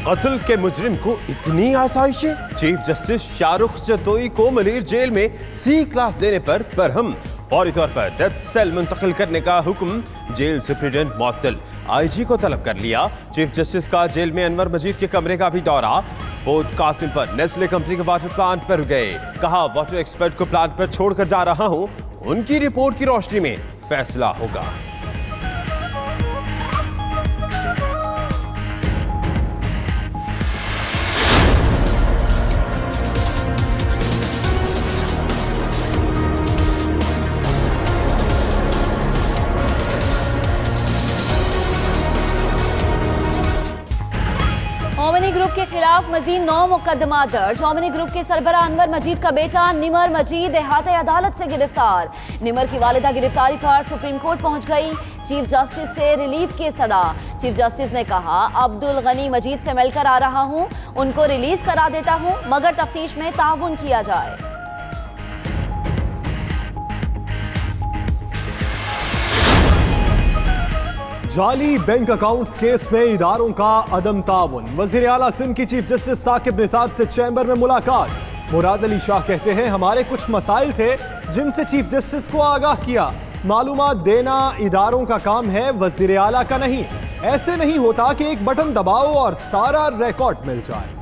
कत्ल के मुजरिम को इतनी आसाइशें। चीफ जस्टिस शाहरुख जतोई को मलीर जेल में C क्लास देने पर बरहम। फौरी तौर पर डेथ सेल मुंतकिल करने का हुक्म। जेल सुप्रिटेंडेंट मुअत्तल। IG को तलब कर लिया। चीफ जस्टिस का जेल में अनवर मजीद के कमरे का भी दौरा। पोर्ट कासिम पर नेस्ले कंपनी के वाटर प्लांट पर गए। कहा वाटर एक्सपर्ट को प्लांट पर छोड़कर जा रहा हूं, उनकी रिपोर्ट की रोशनी में फैसला होगा। ओमनी ग्रुप के खिलाफ मजीद 9 मुकदमा दर्ज। ओमनी ग्रुप के सरबराह अनवर मजीद का बेटा निमर मजीद इहाते अदालत से गिरफ्तार। निमर की वालिदा गिरफ्तारी पर सुप्रीम कोर्ट पहुंच गई। चीफ जस्टिस से रिलीफ की इस्तदा। चीफ जस्टिस ने कहा अब्दुल गनी मजीद से मिलकर आ रहा हूं, उनको रिलीज करा देता हूं, मगर तफ्तीश में ताउन किया जाए। जाली बैंक अकाउंट्स केस में इदारों का अदम ताउन। वजीर आला सिंध की चीफ जस्टिस साकिब निसार से चैम्बर में मुलाकात। मुराद अली शाह कहते हैं हमारे कुछ मसाइल थे जिनसे चीफ जस्टिस को आगाह किया। मालूमात देना इदारों का काम है, वजीर आला का नहीं। ऐसे नहीं होता कि एक बटन दबाओ और सारा रिकॉर्ड मिल जाए।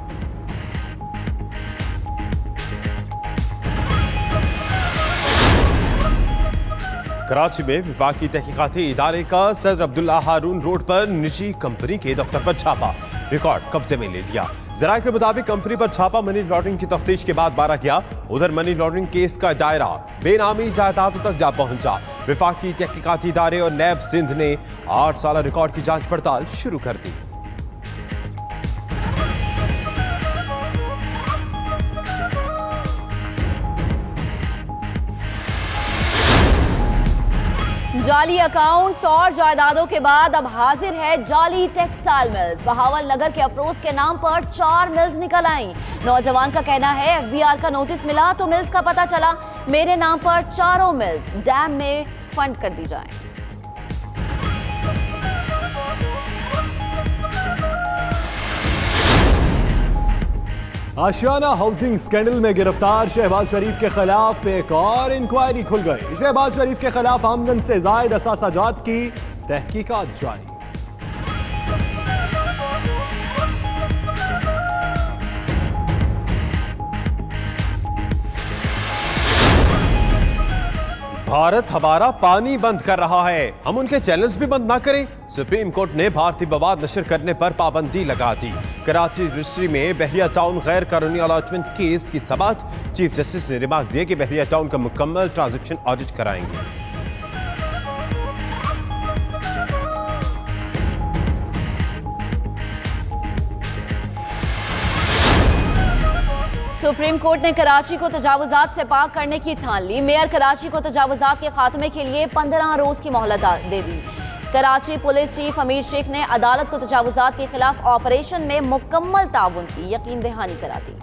कराची में विफाकी तहकीकाती इदारे का सदर अब्दुल्ला हारून रोड पर निजी कंपनी के दफ्तर पर छापा। रिकॉर्ड कब्जे में ले लिया। जराये के मुताबिक कंपनी पर छापा मनी लॉन्ड्रिंग की तफ्तीश के बाद मारा गया। उधर मनी लॉन्ड्रिंग केस का दायरा बेनामी जायदादों तक जा पहुंचा। विफाकी तहकीकाती इदारे और नैब सिंध ने 8 साल रिकॉर्ड की जांच पड़ताल शुरू कर दी। जाली अकाउंट्स और जायदादों के बाद अब हाजिर है जाली टेक्सटाइल मिल्स। बहावल नगर के अफरोज के नाम पर 4 मिल्स निकल आई। नौजवान का कहना है FBR का नोटिस मिला तो मिल्स का पता चला, मेरे नाम पर 4 मिल्स डैम में फंड कर दी जाए। आशियाना हाउसिंग स्कैंडल में गिरफ्तार शहबाज शरीफ के खिलाफ एक और इंक्वायरी खुल गई। शहबाज शरीफ के खिलाफ आमदन से जायद असासाजात की तहकीकात जारी। भारत हमारा पानी बंद कर रहा है, हम उनके चैनल्स भी बंद ना करें। सुप्रीम कोर्ट ने भारतीय मवाद नशर करने पर पाबंदी लगा दी। कराची रजिस्ट्री में बहरिया टाउन गैर कानूनी अलॉटमेंट केस की समाअत। चीफ जस्टिस ने रिमार्क दिए कि बहरिया टाउन का मुकम्मल ट्रांजैक्शन ऑडिट कराएंगे। सुप्रीम कोर्ट ने कराची को तजावुजात से पाक करने की ठान ली। मेयर कराची को तजावुजात के खात्मे के लिए 15 रोज की मोहलत दे दी। कराची पुलिस चीफ अमीर शेख ने अदालत को तजावुजात के खिलाफ ऑपरेशन में मुकम्मल ताउन की यकीन दहानी करा दी।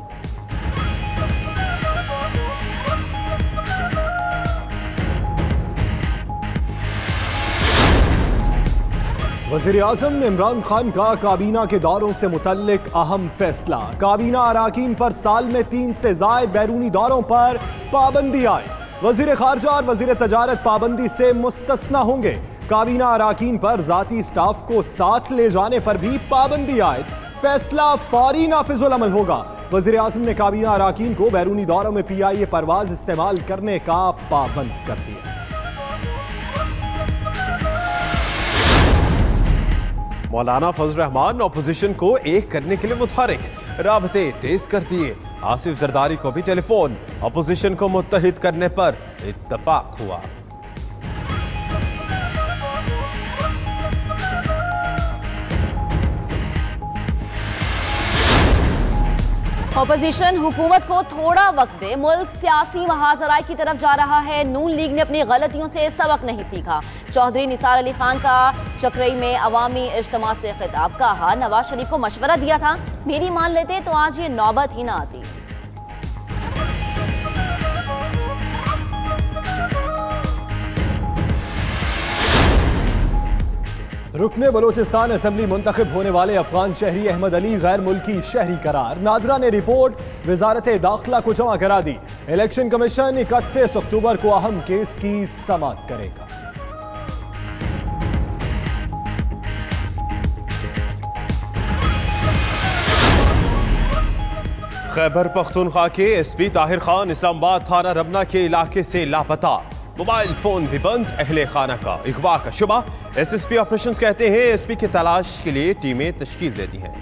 वज़ीर आज़म इमरान खान का काबीना के दौरों से मुतल्लिक अहम फैसला। काबीना अराकीन पर साल में 3 से ज़ायद बैरूनी दौरों पर पाबंदी आए। वज़ीर खारजा और वज़ीर तजारत पाबंदी से मुस्तस्ना होंगे। काबीना अराकीन पर ज़ाती स्टाफ को साथ ले जाने पर भी पाबंदी आए। फैसला फौरी नाफिजुल अमल होगा। वज़ीर आज़म ने काबीना अराकीन को बैरूनी दौरों में PIA परवाज इस्तेमाल करने का पाबंद कर दिया। मौलाना फजल रहमान अपोजिशन को एक करने के लिए मुतहरिक, राबते तेज कर दिए। आसिफ जरदारी को भी टेलीफोन। अपोजिशन को मुत्तहिद करने पर इत्तफाक हुआ। अपोजिशन हुकूमत को थोड़ा वक्त दे, मुल्क सियासी महाजराई की तरफ जा रहा है। नून लीग ने अपनी गलतियों से सबक नहीं सीखा। चौधरी निसार अली खान का चकरई में अवामी इज्तिमा से खिताब। कहा नवाज शरीफ को मशवरा दिया था, मेरी मान लेते तो आज ये नौबत ही ना आती। रुकने बलोचिस्तान असेंबली मुंतखब होने वाले अफगान शहरी अहमद अली गैर मुल्की शहरी करार। नादरा ने रिपोर्ट वजारत दाखिला को जमा करा दी। इलेक्शन कमीशन 31 अक्टूबर को अहम केस की समाअत करेगा। खैबर पख्तूनख्वा के एसपी ताहिर खान इस्लामाबाद थाना रबना के इलाके से लापता। मोबाइल फोन भी बंद। अहले खाना का अगवा का शुबा। एसएसपी ऑपरेशंस कहते हैं एसपी की तलाश के लिए टीमें तश्कील दे दी हैं।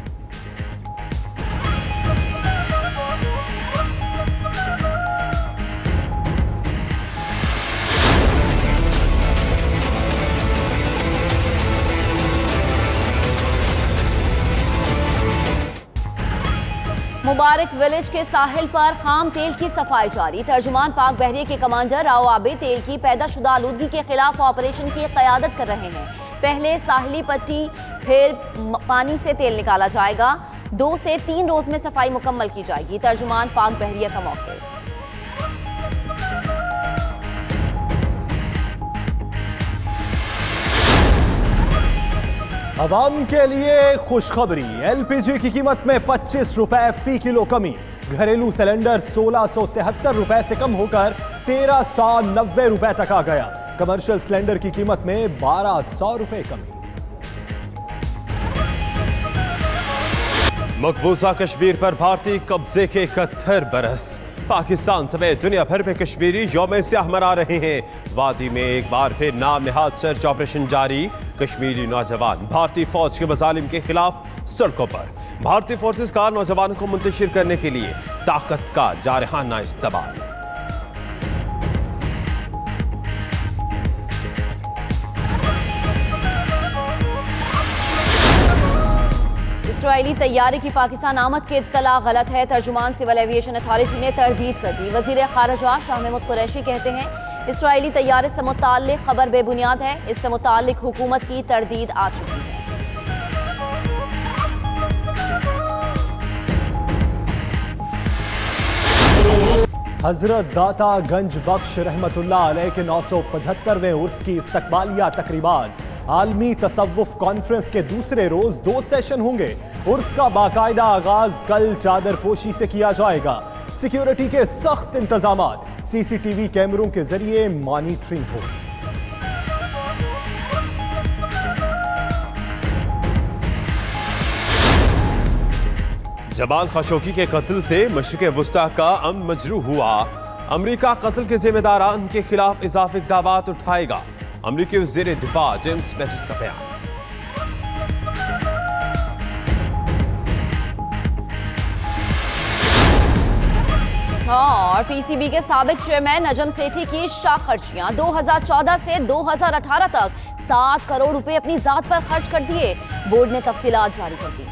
मुबारक विलेज के साहिल पर खाम तेल की सफाई जारी। तर्जुमान पाक बहरिया के कमांडर राव आबिद तेल की पैदाशुदा आलूदगी के खिलाफ ऑपरेशन की क़यादत कर रहे हैं। पहले साहिली पट्टी फिर पानी से तेल निकाला जाएगा। 2 से 3 रोज में सफाई मुकम्मल की जाएगी। तर्जुमान पाक बहरिया का मौक़िफ़। अवाम के लिए खुशखबरी। एलपीजी की कीमत में 25 रुपए फी किलो कमी। घरेलू सिलेंडर 1673 रुपए से कम होकर 1390 रुपए तक आ गया। कमर्शियल सिलेंडर की कीमत में 1200 रुपए कमी। मकबूजा कश्मीर पर भारतीय कब्जे के 71 बरस। पाकिस्तान समेत दुनिया भर में कश्मीरी यौम स्याह मना रहे हैं। वादी में एक बार फिर नाम निहाद सर्च ऑपरेशन जारी। कश्मीरी नौजवान भारतीय फौज के मजालिम के खिलाफ सड़कों पर। भारतीय फोर्सेस का नौजवानों को मुंतशिर करने के लिए ताकत का जारहाना इस्तेमाल। इसराइली तैयारे की पाकिस्तान आमद की इत्तला गलत है। तर्जुमान सिविल एविएशन अथॉरिटी ने तरदीद कर दी। वजीर खारजा शाह महमूद कुरैशी कहते हैं इसराइली तैयारे से मुताल्लिक खबर बेबुनियाद है। इससे मुताल्लिक हुकूमत की तरदीद आ चुकी है। हजरत दाता गंज बख्श रहमतुल्लाह अलैह के 975वें उर्स की इस्तकबालिया तकरीबात। आलमी तसव्वुफ कॉन्फ्रेंस के दूसरे रोज 2 सेशन होंगे। उर्स का बाकायदा आगाज कल चादर पोशी से किया जाएगा। सिक्योरिटी के सख्त इंतजामात। सीसीटीवी कैमरों के जरिए मॉनिटरिंग होगी। जमाल खशोगी के कत्ल से मशरिक़ वुस्ता का अमन मजरूह हुआ। अमरीका कत्ल के जिम्मेदारान के खिलाफ इजाफी इक़दामात उठाएगा। अमरीकी वज़ीर दिफा जेम्स मैटिस का बयान। और पीसीबी के साबिक चेयरमैन नजम सेठी की शाख खर्चियां 2014 से 2018 तक 7 करोड़ रुपए अपनी जात पर खर्च कर दिए। बोर्ड ने तफसीलात जारी कर दी।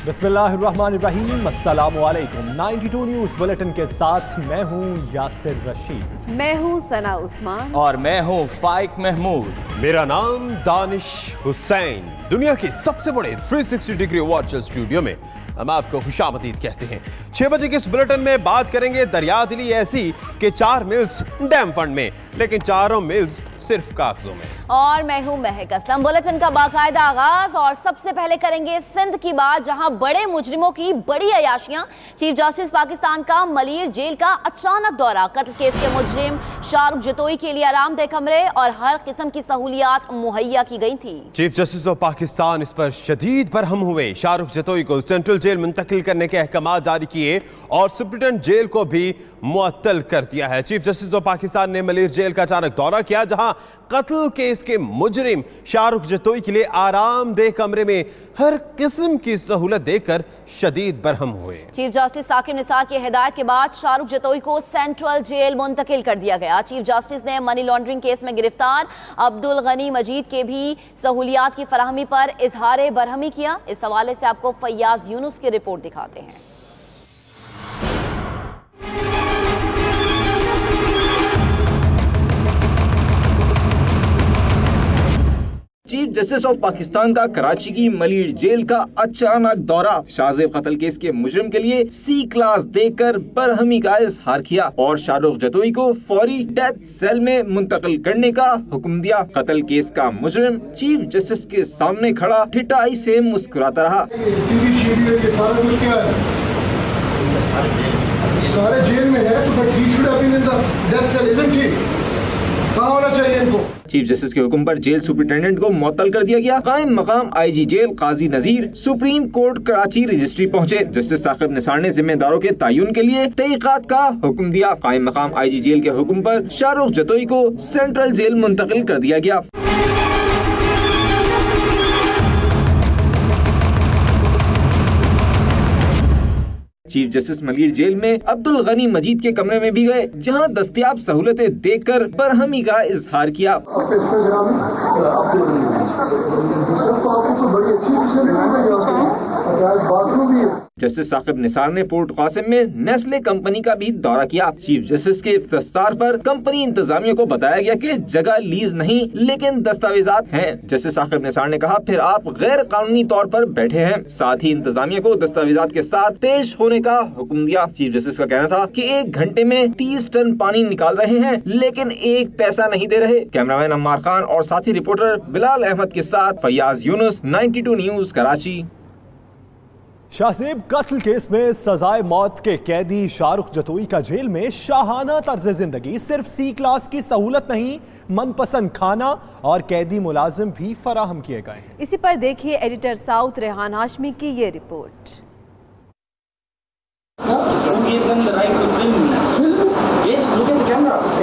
बिस्मिल्लाहिर्रहमानिर्रहीम। अस्सलाम वालेकुम। 92 न्यूज़ बुलेटिन के साथ मैं हूं यासिर रशीद। मैं हूं सना उस्मान और मैं हूं फाइक महमूद। मेरा नाम दानिश हुसैन। दुनिया के सबसे बड़े 360 डिग्री वर्चुअल स्टूडियो में हम आपको खुशामदीद कहते हैं। 6 बजे के इस बुलेटिन में बात करेंगे दरिया दिली ऐसी कि 4 मिल्स डैम फंड में, लेकिन चारों मिल्स सिर्फ कागजों में। और मैं हूं महक असलम। बुलेटिन का बाकायदा आगाज और सबसे पहले करेंगे सिंध की बात, जहां बड़े मुजरिमों की बड़ी अयाशियां। चीफ जस्टिस पाकिस्तान का मलीर जेल का अचानक दौरा। कत्ल केस के मुजरिम शाहरुख जतोई के लिए आरामदेह कमरे और हर किस्म की सहूलियात मुहैया की गई थी। चीफ जस्टिस ऑफ पाकिस्तान इस पर शदीद बरहम हुए। शाहरुख जतोई को सेंट्रल जेल मुंतकिल करने के अहकाम जारी किए और सुप्रीटेंडेंट जेल को भी मुअत्तल कर दिया है। चीफ जस्टिस ऑफ पाकिस्तान ने मलीर जेल का अचानक दौरा किया, जहां कत्ल केस के मुजरिम शाहरुख जतोई के लिए आरामदेह कमरे में हर किस्म की सहूलत देकर शदीद बरहम हुए। चीफ जस्टिस साकिब निसार की हिदायत के बाद शाहरुख जतोई को सेंट्रल जेल मुंतकिल कर दिया गया। चीफ जस्टिस ने मनी लॉन्ड्रिंग केस में गिरफ्तार अब्दुल गनी मजीद के भी सहूलियात की फराहमी पर इजहार बरहमी किया। इस हवाले से आपको फैयाज यूनुस की रिपोर्ट दिखाते हैं। चीफ जस्टिस ऑफ पाकिस्तान का कराची की मलिर जेल का अचानक दौरा। शाहजेब कत्ल केस के मुजरिम के लिए C क्लास देकर बरहमी का इजहार किया और शाहरुख जतोई को फौरी डेथ सेल में मुंतकिल करने का हुक्म दिया। कत्ल केस का मुजरिम चीफ जस्टिस के सामने खड़ा ठिठाई से मुस्कुराता रहा। सारे जेल में है तो but he should have been in the death cell, isn't he? कहाँ होना चाहिए इनको? चीफ जस्टिस के हुक्म पर जेल सुपरिटेंडेंट को मुअत्तल कर दिया गया। कायम मकाम IG जेल काजी नजीर सुप्रीम कोर्ट कराची रजिस्ट्री पहुंचे। जस्टिस साकिब निसार ने जिम्मेदारों के तयन के लिए तहकीकात का हुक्म दिया। कायम मकाम IG जेल के हुक्म पर शाहरुख जतोई को सेंट्रल जेल मुंतकिल कर दिया गया। चीफ जस्टिस मलिर जेल में अब्दुल गनी मजीद के कमरे में भी गए, जहां दस्तयाब सहूलतें देखकर बरहमी का इजहार किया। जस्टिस साकिब निसार ने पोर्ट कासिम में नेस्ले कंपनी का भी दौरा किया। चीफ जस्टिस के इफ्तिसार पर कंपनी इंतजामिया को बताया गया कि जगह लीज नहीं लेकिन दस्तावेजात हैं। जस्टिस साकिब निसार ने कहा, फिर आप गैर कानूनी तौर पर बैठे हैं। साथ ही इंतजामिया को दस्तावेजात के साथ पेश होने का हुक्म दिया। चीफ जस्टिस का कहना था कि 1 घंटे में 30 टन पानी निकाल रहे हैं लेकिन 1 पैसा नहीं दे रहे। कैमरामैन अम्मार खान और साथी रिपोर्टर बिलाल अहमद के साथ फैयाज यूनुस, 92 न्यूज कराची। शाहजेब कत्ल केस में सजाए मौत के कैदी शाहरुख जतोई का जेल में शाहाना तर्ज जिंदगी। सिर्फ C क्लास की सहूलत नहीं, मनपसंद खाना और कैदी मुलाजिम भी फराहम किए गए। इसी पर देखिए एडिटर साउथ रेहान हाशमी की ये रिपोर्ट।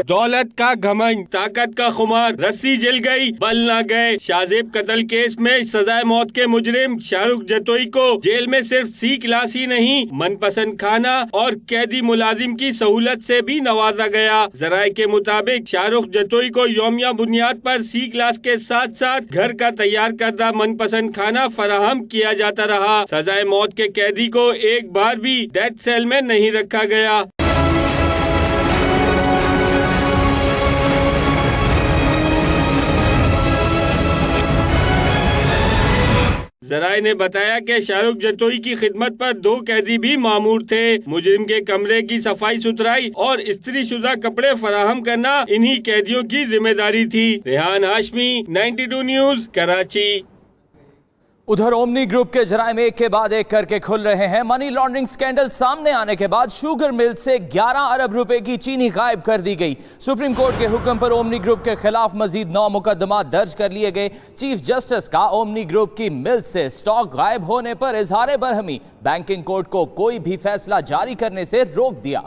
दौलत का घमंड, ताकत का खुमार, रस्सी जल गई बल ना गए। शाहजेब कत्ल केस में सजाए मौत के मुजरिम शाहरुख जतोई को जेल में सिर्फ C क्लास ही नहीं, मनपसंद खाना और कैदी मुलाजिम की सहूलत से भी नवाजा गया। जराये के मुताबिक शाहरुख जतोई को यौमिया बुनियाद पर C क्लास के साथ साथ घर का तैयार करदा मनपसंद खाना फराहम किया जाता रहा। सजाए मौत के कैदी को एक बार भी डेथ सेल में नहीं रखा गया। जराये ने बताया कि शाहरुख जतोई की खिदमत पर 2 कैदी भी मामूर थे। मुजरिम के कमरे की सफाई सुथराई और इस्त्री शुदा कपड़े फराहम करना इन्हीं कैदियों की जिम्मेदारी थी। रेहान हाशमी, 92 न्यूज कराची। उधर ओमनी ग्रुप के जराइम एक के बाद एक करके खुल रहे हैं। मनी लॉन्ड्रिंग स्कैंडल सामने आने के बाद शुगर मिल से 11 अरब रुपए की चीनी गायब कर दी गई। सुप्रीम कोर्ट के हुक्म पर ओमनी ग्रुप के खिलाफ मजीद 9 मुकदमा दर्ज कर लिए गए। चीफ जस्टिस का ओमनी ग्रुप की मिल से स्टॉक गायब होने पर इजहार बरहमी, बैंकिंग कोर्ट को कोई भी फैसला जारी करने से रोक दिया।